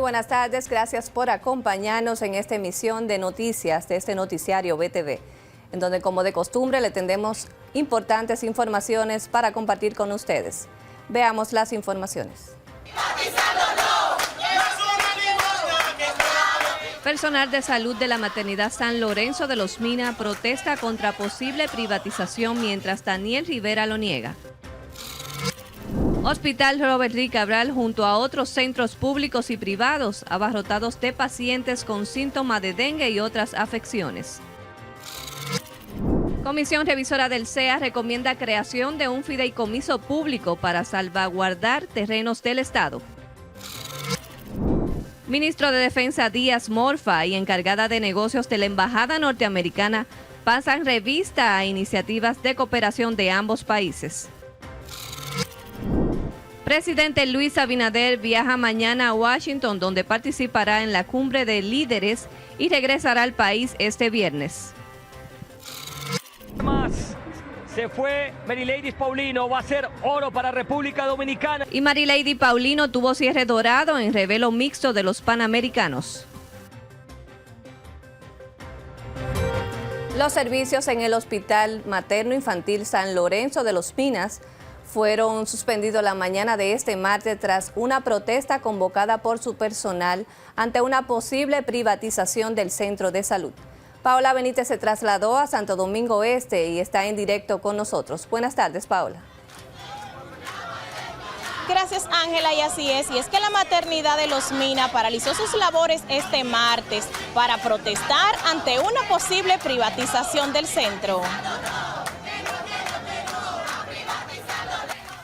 buenas tardes, gracias por acompañarnos en esta emisión de noticias de este noticiario BTV, en donde como de costumbre le tendremos importantes informaciones para compartir con ustedes. Veamos las informaciones. Personal de salud de la maternidad San Lorenzo de los Minas protesta contra posible privatización mientras Daniel Rivera lo niega. Hospital Robert Rick Cabral junto a otros centros públicos y privados abarrotados de pacientes con síntomas de dengue y otras afecciones. Comisión Revisora del CEA recomienda creación de un fideicomiso público para salvaguardar terrenos del Estado. Ministro de Defensa Díaz Morfa y encargada de negocios de la Embajada Norteamericana pasan revista a iniciativas de cooperación de ambos países. Presidente Luis Abinader viaja mañana a Washington, donde participará en la cumbre de líderes y regresará al país este viernes. Se fue Marilady Paulino, va a ser oro para República Dominicana. Y Marilady Paulino tuvo cierre dorado en revelo mixto de los Panamericanos. Los servicios en el Hospital Materno Infantil San Lorenzo de los Minas fueron suspendidos la mañana de este martes tras una protesta convocada por su personal ante una posible privatización del centro de salud. Paola Benítez se trasladó a Santo Domingo Este y está en directo con nosotros. Buenas tardes, Paola. Gracias, Ángela, y así es. Y es que la maternidad de Los Minas paralizó sus labores este martes para protestar ante una posible privatización del centro.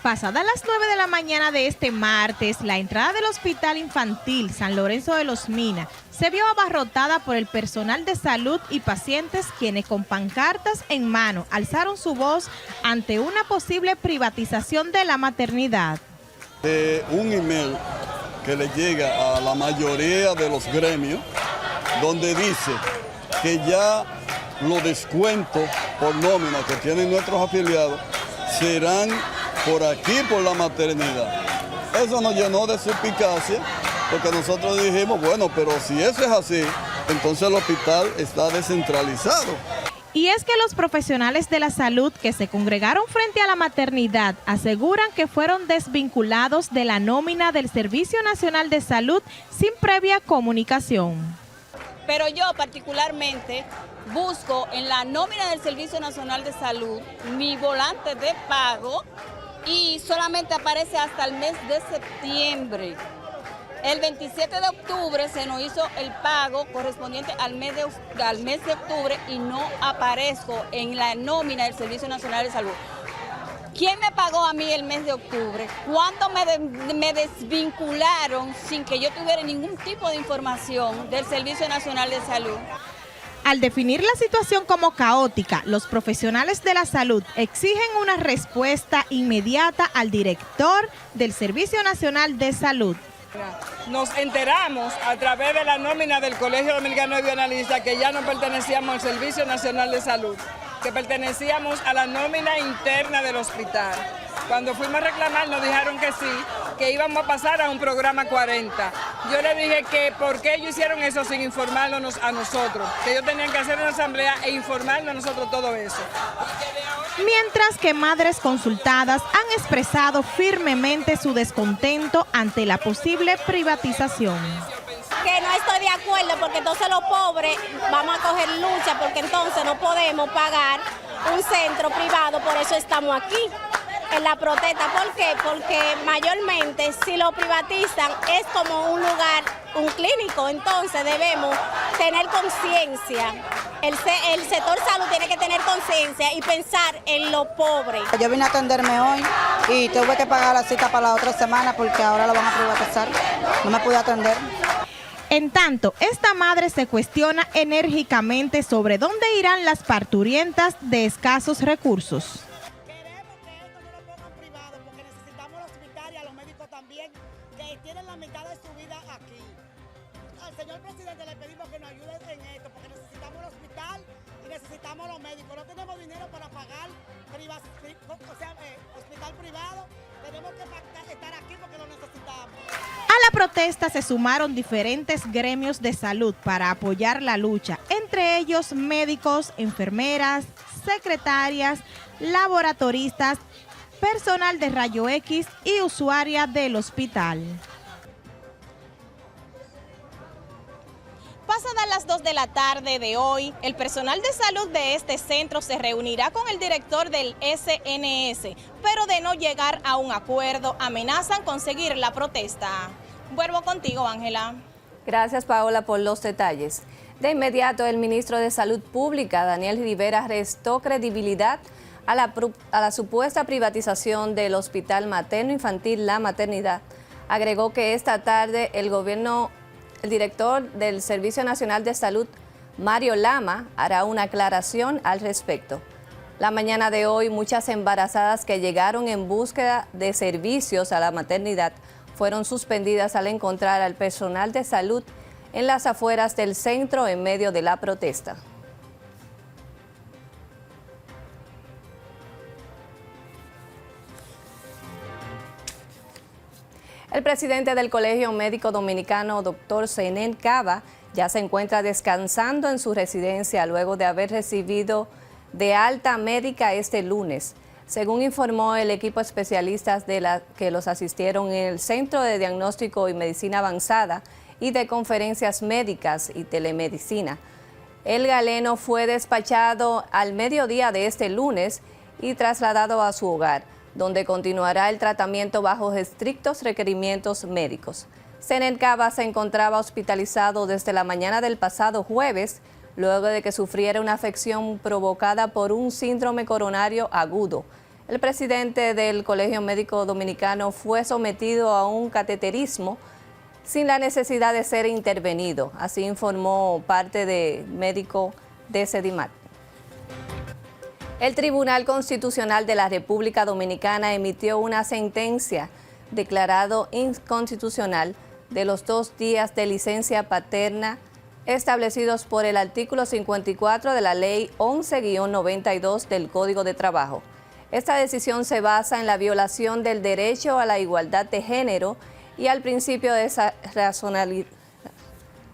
Pasadas las 9 de la mañana de este martes, la entrada del Hospital Infantil San Lorenzo de los Minas se vio abarrotada por el personal de salud y pacientes quienes con pancartas en mano alzaron su voz ante una posible privatización de la maternidad. Un email que le llega a la mayoría de los gremios donde dice que ya los descuentos por nómina que tienen nuestros afiliados serán por aquí, por la maternidad. Eso nos llenó de suspicacia, porque nosotros dijimos, bueno, pero si eso es así, entonces el hospital está descentralizado. Y es que los profesionales de la salud que se congregaron frente a la maternidad aseguran que fueron desvinculados de la nómina del Servicio Nacional de Salud sin previa comunicación. Pero yo particularmente busco en la nómina del Servicio Nacional de Salud mi volante de pago y solamente aparece hasta el mes de septiembre. El 27 de octubre se nos hizo el pago correspondiente al mes de octubre y no aparezco en la nómina del Servicio Nacional de Salud. ¿Quién me pagó a mí el mes de octubre? ¿Cuándo me desvincularon sin que yo tuviera ningún tipo de información del Servicio Nacional de Salud? Al definir la situación como caótica, los profesionales de la salud exigen una respuesta inmediata al director del Servicio Nacional de Salud. Nos enteramos a través de la nómina del Colegio Dominicano de Bioanalistas que ya no pertenecíamos al Servicio Nacional de Salud, que pertenecíamos a la nómina interna del hospital. Cuando fuimos a reclamar nos dijeron que sí, que íbamos a pasar a un programa 40. Yo le dije que por qué ellos hicieron eso sin informarnos a nosotros, que ellos tenían que hacer una asamblea e informarnos a nosotros todo eso. Mientras que madres consultadas han expresado firmemente su descontento ante la posible privatización. Que no estoy de acuerdo porque entonces los pobres vamos a coger lucha porque entonces no podemos pagar un centro privado, por eso estamos aquí en la protesta. ¿Por qué? Porque mayormente si lo privatizan es como un lugar, un clínico, entonces debemos tener conciencia. El sector salud tiene que tener conciencia y pensar en los pobres. Yo vine a atenderme hoy y tuve que pagar la cita para la otra semana porque ahora lo van a privatizar. No me pude atender. En tanto, esta madre se cuestiona enérgicamente sobre dónde irán las parturientas de escasos recursos. Queremos que esto no lo pongan privado porque necesitamos los hospitales y a los médicos también que tienen la mitad de su vida aquí. Al señor presidente le pedimos que nos ayude en esto porque necesitamos el hospital y necesitamos los médicos. No tenemos dinero para pagar hospital privado, tenemos que estar aquí porque lo necesitamos. A la protesta se sumaron diferentes gremios de salud para apoyar la lucha, entre ellos médicos, enfermeras, secretarias, laboratoristas, personal de rayo X y usuaria del hospital. Pasadas las 2 de la tarde de hoy, el personal de salud de este centro se reunirá con el director del SNS, pero de no llegar a un acuerdo, amenazan con seguir la protesta. Vuelvo contigo, Ángela. Gracias, Paola, por los detalles. De inmediato, el ministro de Salud Pública, Daniel Rivera, restó credibilidad a la supuesta privatización del Hospital Materno Infantil La Maternidad. Agregó que esta tarde el director del Servicio Nacional de Salud, Mario Lama, hará una aclaración al respecto. La mañana de hoy, muchas embarazadas que llegaron en búsqueda de servicios a la maternidad fueron suspendidas al encontrar al personal de salud en las afueras del centro en medio de la protesta. El presidente del Colegio Médico Dominicano, Dr. Zenén Cava, ya se encuentra descansando en su residencia luego de haber recibido de alta médica este lunes. Según informó el equipo de especialistas que los asistieron en el Centro de Diagnóstico y Medicina Avanzada y de Conferencias Médicas y Telemedicina. El galeno fue despachado al mediodía de este lunes y trasladado a su hogar, donde continuará el tratamiento bajo estrictos requerimientos médicos. Zenén Cava se encontraba hospitalizado desde la mañana del pasado jueves, luego de que sufriera una afección provocada por un síndrome coronario agudo. El presidente del Colegio Médico Dominicano fue sometido a un cateterismo sin la necesidad de ser intervenido, así informó parte de médico de Sedimat. El Tribunal Constitucional de la República Dominicana emitió una sentencia declarado inconstitucional de los 2 días de licencia paterna establecidos por el artículo 54 de la Ley 11-92 del Código de Trabajo. Esta decisión se basa en la violación del derecho a la igualdad de género y al principio de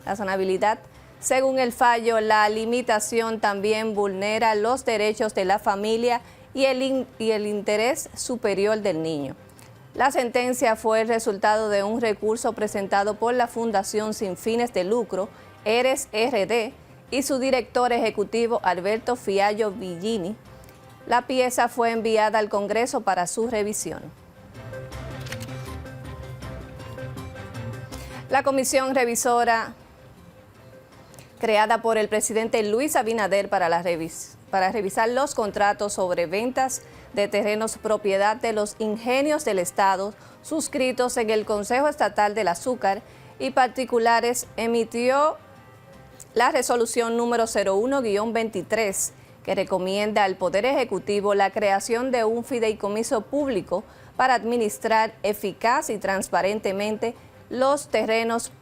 razonabilidad. Según el fallo, la limitación también vulnera los derechos de la familia y el interés superior del niño. La sentencia fue el resultado de un recurso presentado por la Fundación Sin Fines de Lucro, ERES RD, y su director ejecutivo Alberto Fiallo Villini. La pieza fue enviada al Congreso para su revisión. La comisión revisora creada por el presidente Luis Abinader para revisar los contratos sobre ventas de terrenos propiedad de los ingenios del Estado suscritos en el Consejo Estatal del Azúcar y particulares, emitió la resolución número 01-23 que recomienda al Poder Ejecutivo la creación de un fideicomiso público para administrar eficaz y transparentemente los terrenos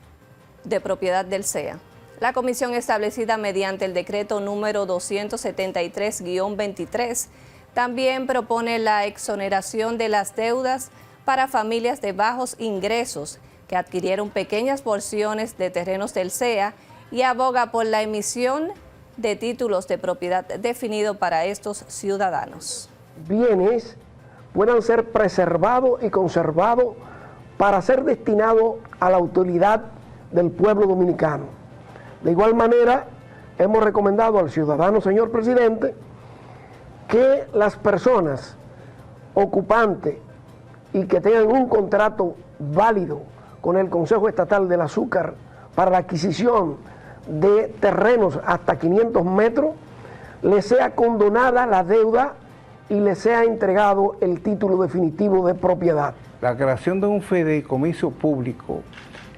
de propiedad del CEA. La comisión establecida mediante el decreto número 273-23 también propone la exoneración de las deudas para familias de bajos ingresos que adquirieron pequeñas porciones de terrenos del CEA y aboga por la emisión de títulos de propiedad definido para estos ciudadanos. Bienes puedan ser preservados y conservados para ser destinados a la utilidad del pueblo dominicano. De igual manera, hemos recomendado al ciudadano, señor presidente, que las personas ocupantes y que tengan un contrato válido con el Consejo Estatal del Azúcar para la adquisición de terrenos hasta 500 metros, les sea condonada la deuda y les sea entregado el título definitivo de propiedad. La creación de un fideicomiso público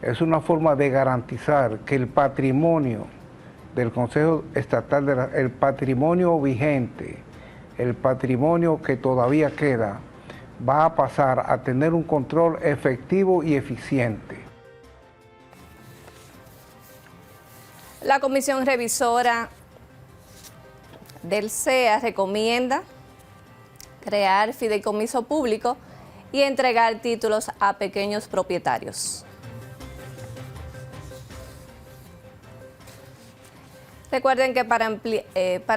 es una forma de garantizar que el patrimonio del Consejo Estatal, el patrimonio vigente, el patrimonio que todavía queda, va a pasar a tener un control efectivo y eficiente. La comisión revisora del CEA recomienda crear fideicomiso público y entregar títulos a pequeños propietarios. Recuerden que para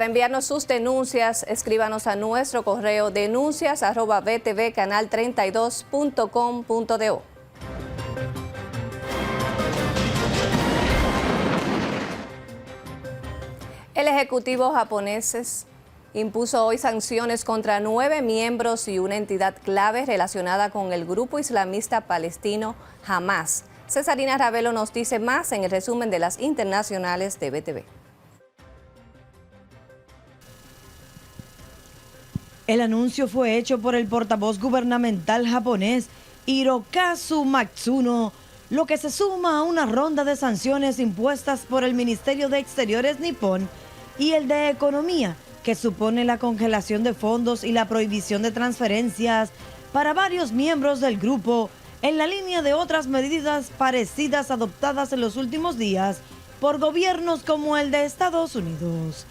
enviarnos sus denuncias, escríbanos a nuestro correo denuncias@btvcanal32.com.do. El Ejecutivo japonés impuso hoy sanciones contra 9 miembros y una entidad clave relacionada con el grupo islamista palestino Hamas. Cesarina Ravelo nos dice más en el resumen de las internacionales de BTV. El anuncio fue hecho por el portavoz gubernamental japonés Hirokazu Matsuno, lo que se suma a una ronda de sanciones impuestas por el Ministerio de Exteriores nipón y el de Economía, que supone la congelación de fondos y la prohibición de transferencias para varios miembros del grupo, en la línea de otras medidas parecidas adoptadas en los últimos días por gobiernos como el de Estados Unidos.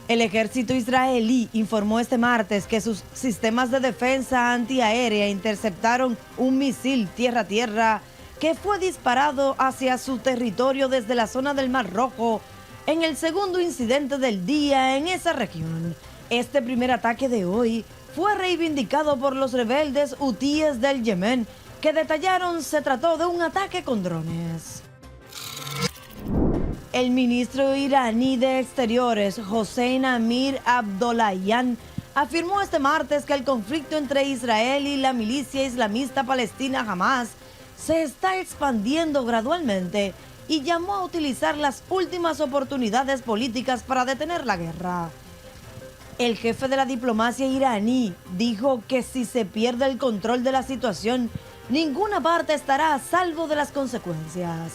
El ejército israelí informó este martes que sus sistemas de defensa antiaérea interceptaron un misil tierra-tierra que fue disparado hacia su territorio desde la zona del Mar Rojo en el segundo incidente del día en esa región. Este primer ataque de hoy fue reivindicado por los rebeldes hutíes del Yemen, que detallaron se trató de un ataque con drones. El ministro iraní de Exteriores, Hossein Amir Abdollahian, afirmó este martes que el conflicto entre Israel y la milicia islamista palestina Hamas se está expandiendo gradualmente y llamó a utilizar las últimas oportunidades políticas para detener la guerra. El jefe de la diplomacia iraní dijo que si se pierde el control de la situación, ninguna parte estará a salvo de las consecuencias.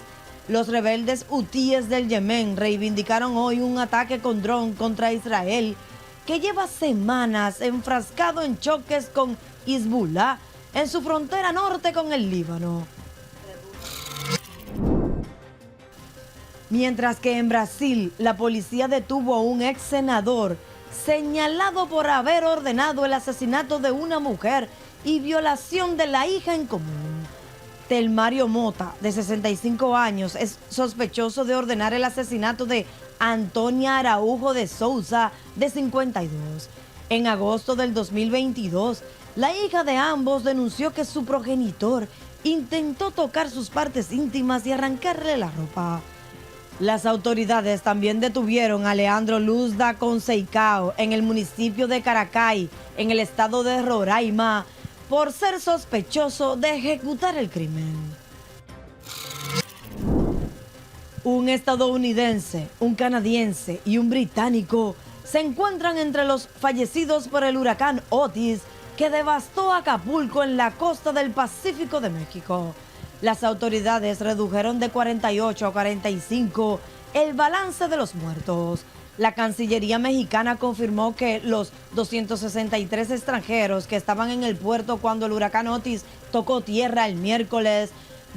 Los rebeldes hutíes del Yemen reivindicaron hoy un ataque con dron contra Israel que lleva semanas enfrascado en choques con Hezbollah en su frontera norte con el Líbano. Mientras que en Brasil la policía detuvo a un ex senador señalado por haber ordenado el asesinato de una mujer y violación de la hija en común. Telmario Mota, de 65 años, es sospechoso de ordenar el asesinato de Antonia Araujo de Souza, de 52. En agosto del 2022, la hija de ambos denunció que su progenitor intentó tocar sus partes íntimas y arrancarle la ropa. Las autoridades también detuvieron a Leandro Luz da Conceição en el municipio de Caracay, en el estado de Roraima, por ser sospechoso de ejecutar el crimen. Un estadounidense, un canadiense y un británico se encuentran entre los fallecidos por el huracán Otis que devastó Acapulco en la costa del Pacífico de México. Las autoridades redujeron de 48 a 45 el balance de los muertos. La Cancillería mexicana confirmó que los 263 extranjeros que estaban en el puerto cuando el huracán Otis tocó tierra el miércoles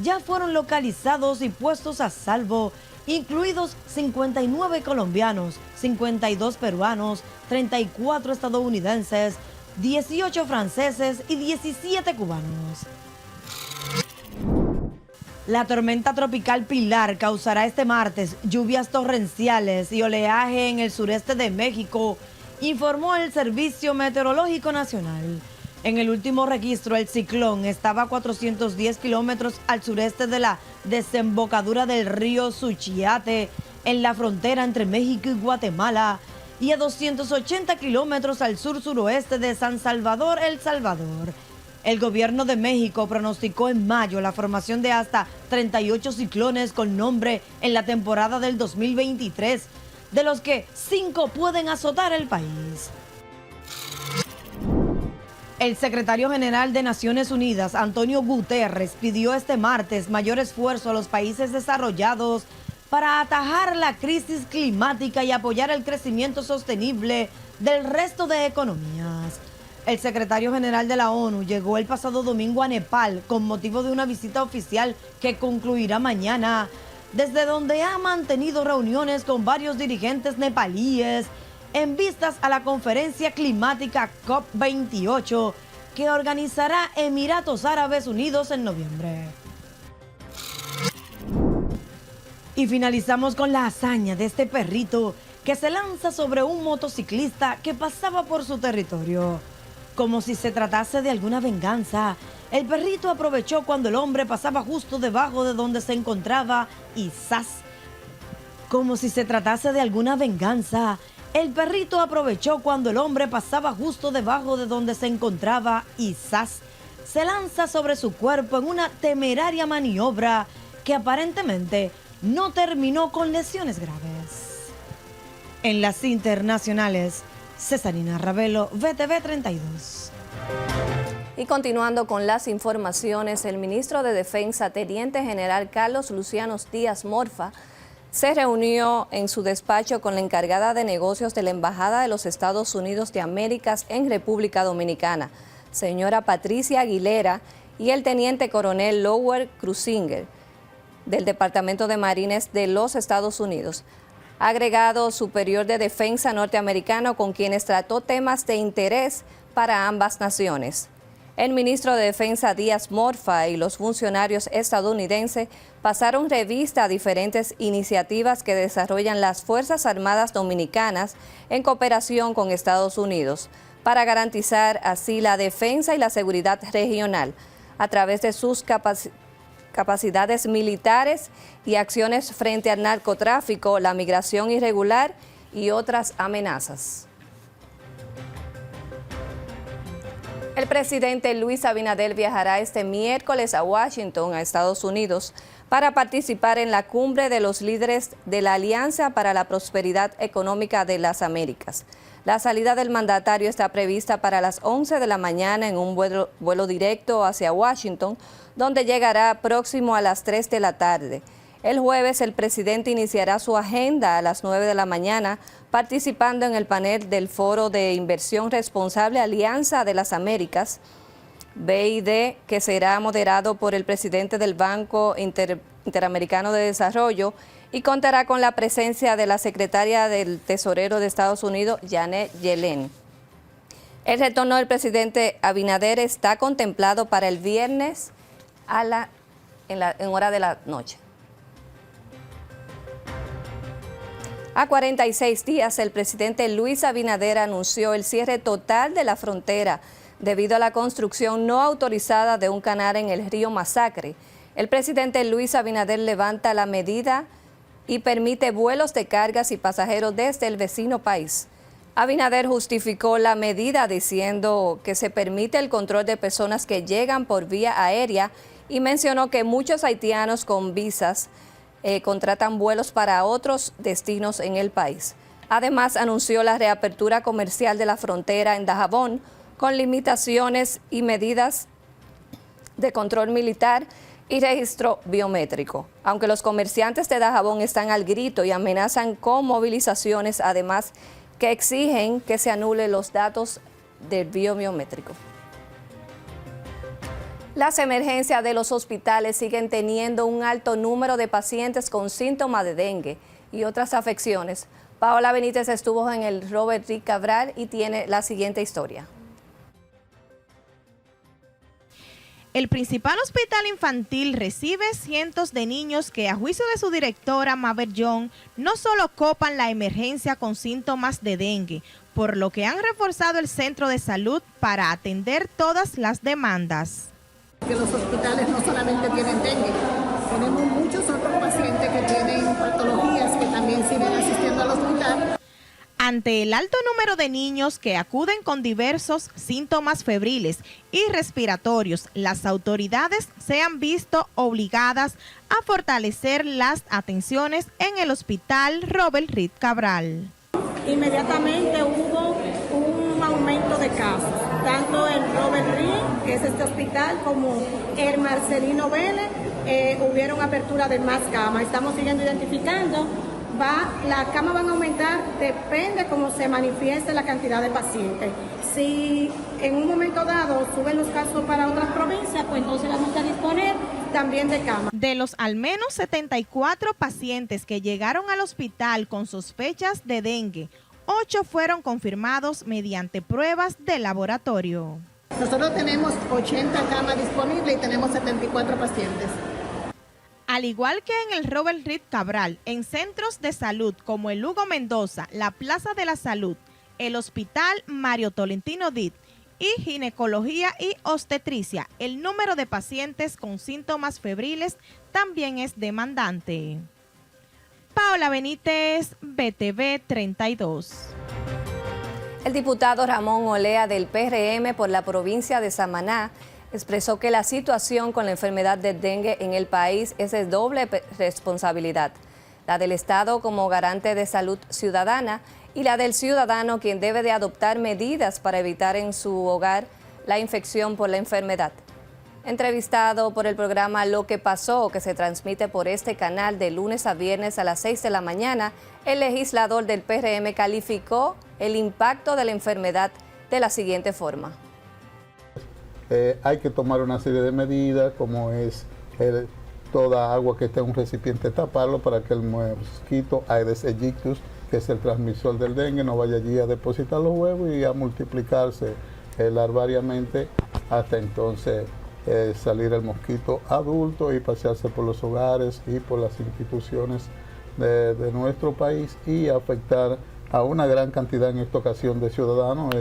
ya fueron localizados y puestos a salvo, incluidos 59 colombianos, 52 peruanos, 34 estadounidenses, 18 franceses y 17 cubanos. La tormenta tropical Pilar causará este martes lluvias torrenciales y oleaje en el sureste de México, informó el Servicio Meteorológico Nacional. En el último registro, el ciclón estaba a 410 kilómetros al sureste de la desembocadura del río Suchiate, en la frontera entre México y Guatemala, y a 280 kilómetros al sur-suroeste de San Salvador, El Salvador. El gobierno de México pronosticó en mayo la formación de hasta 38 ciclones con nombre en la temporada del 2023, de los que 5 pueden azotar el país. El secretario general de Naciones Unidas, Antonio Guterres, pidió este martes mayor esfuerzo a los países desarrollados para atajar la crisis climática y apoyar el crecimiento sostenible del resto de economías. El secretario general de la ONU llegó el pasado domingo a Nepal con motivo de una visita oficial que concluirá mañana, desde donde ha mantenido reuniones con varios dirigentes nepalíes en vistas a la conferencia climática COP28 que organizará Emiratos Árabes Unidos en noviembre. Y finalizamos con la hazaña de este perrito que se lanza sobre un motociclista que pasaba por su territorio. Como si se tratase de alguna venganza, el perrito aprovechó cuando el hombre pasaba justo debajo de donde se encontraba y ¡zas! Como si se tratase de alguna venganza, el perrito aprovechó cuando el hombre pasaba justo debajo de donde se encontraba y ¡zas! Se lanza sobre su cuerpo en una temeraria maniobra que aparentemente no terminó con lesiones graves. En las internacionales, Cesarina Ravelo, VTV 32. Y continuando con las informaciones, el ministro de Defensa, Teniente General Carlos Luciano Díaz Morfa, se reunió en su despacho con la encargada de negocios de la Embajada de los Estados Unidos de América en República Dominicana, señora Patricia Aguilera, y el teniente coronel Lower Cruzinger, del Departamento de Marines de los Estados Unidos, agregado superior de defensa norteamericano, con quienes trató temas de interés para ambas naciones. El ministro de Defensa Díaz Morfa y los funcionarios estadounidenses pasaron revista a diferentes iniciativas que desarrollan las Fuerzas Armadas Dominicanas en cooperación con Estados Unidos para garantizar así la defensa y la seguridad regional a través de sus capacidades militares y acciones frente al narcotráfico, la migración irregular y otras amenazas. El presidente Luis Abinader viajará este miércoles a Washington, a Estados Unidos, para participar en la cumbre de los líderes de la Alianza para la Prosperidad Económica de las Américas. La salida del mandatario está prevista para las 11 de la mañana en un vuelo directo hacia Washington, donde llegará próximo a las 3 de la tarde. El jueves el presidente iniciará su agenda a las 9 de la mañana participando en el panel del Foro de Inversión Responsable Alianza de las Américas, BID, que será moderado por el presidente del Banco Interamericano de Desarrollo y contará con la presencia de la secretaria del Tesorero de Estados Unidos, Janet Yellen. El retorno del presidente Abinader está contemplado para el viernes en hora de la noche. A 46 días, el presidente Luis Abinader anunció el cierre total de la frontera debido a la construcción no autorizada de un canal en el río Masacre. El presidente Luis Abinader levanta la medida y permite vuelos de cargas y pasajeros desde el vecino país. Abinader justificó la medida diciendo que se permite el control de personas que llegan por vía aérea y mencionó que muchos haitianos con visas contratan vuelos para otros destinos en el país. Además, anunció la reapertura comercial de la frontera en Dajabón con limitaciones y medidas de control militar y registro biométrico. Aunque los comerciantes de Dajabón están al grito y amenazan con movilizaciones, además que exigen que se anulen los datos del biométrico. Las emergencias de los hospitales siguen teniendo un alto número de pacientes con síntomas de dengue y otras afecciones. Paola Benítez estuvo en el Robert Reed Cabral y tiene la siguiente historia. El principal hospital infantil recibe cientos de niños que, a juicio de su directora Mabel Young, no solo copan la emergencia con síntomas de dengue, por lo que han reforzado el centro de salud para atender todas las demandas. Que los hospitales no solamente tienen dengue, tenemos muchos otros pacientes que tienen patologías que también siguen asistiendo al hospital. Ante el alto número de niños que acuden con diversos síntomas febriles y respiratorios, las autoridades se han visto obligadas a fortalecer las atenciones en el hospital Robert Reed Cabral. Inmediatamente hubo un aumento de casos, tanto en Robert Reed, que es este hospital, como el Marcelino Vélez, hubieron apertura de más camas. Estamos siguiendo identificando. Las camas van a aumentar, depende cómo se manifieste la cantidad de pacientes. Si en un momento dado suben los casos para otras provincias, pues entonces vamos a disponer también de camas. De los al menos 74 pacientes que llegaron al hospital con sospechas de dengue, 8 fueron confirmados mediante pruebas de laboratorio. Nosotros tenemos 80 camas disponibles y tenemos 74 pacientes. Al igual que en el Robert Reed Cabral, en centros de salud como el Hugo Mendoza, la Plaza de la Salud, el Hospital Mario Tolentino Dit y Ginecología y Obstetricia, el número de pacientes con síntomas febriles también es demandante. Paola Benítez, BTV 32. El diputado Ramón Olea del PRM por la provincia de Samaná expresó que la situación con la enfermedad del dengue en el país es de doble responsabilidad, la del Estado como garante de salud ciudadana y la del ciudadano quien debe de adoptar medidas para evitar en su hogar la infección por la enfermedad. Entrevistado por el programa Lo que pasó, que se transmite por este canal de lunes a viernes a las 6 de la mañana, el legislador del PRM calificó el impacto de la enfermedad de la siguiente forma. Hay que tomar una serie de medidas, como es toda agua que esté en un recipiente taparlo para que el mosquito Aedes aegyptus, que es el transmisor del dengue, no vaya allí a depositar los huevos y a multiplicarse larvariamente hasta entonces salir el mosquito adulto y pasearse por los hogares y por las instituciones de nuestro país y afectar a una gran cantidad en esta ocasión de ciudadanos.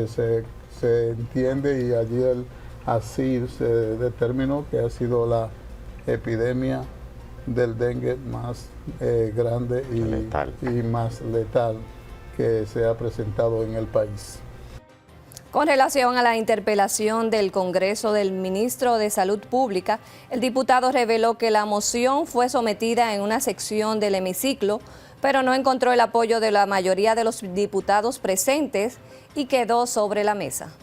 Se entiende y allí así se determinó que ha sido la epidemia del dengue más grande y más letal que se ha presentado en el país. Con relación a la interpelación del Congreso del ministro de Salud Pública, el diputado reveló que la moción fue sometida en una sección del hemiciclo, pero no encontró el apoyo de la mayoría de los diputados presentes y quedó sobre la mesa.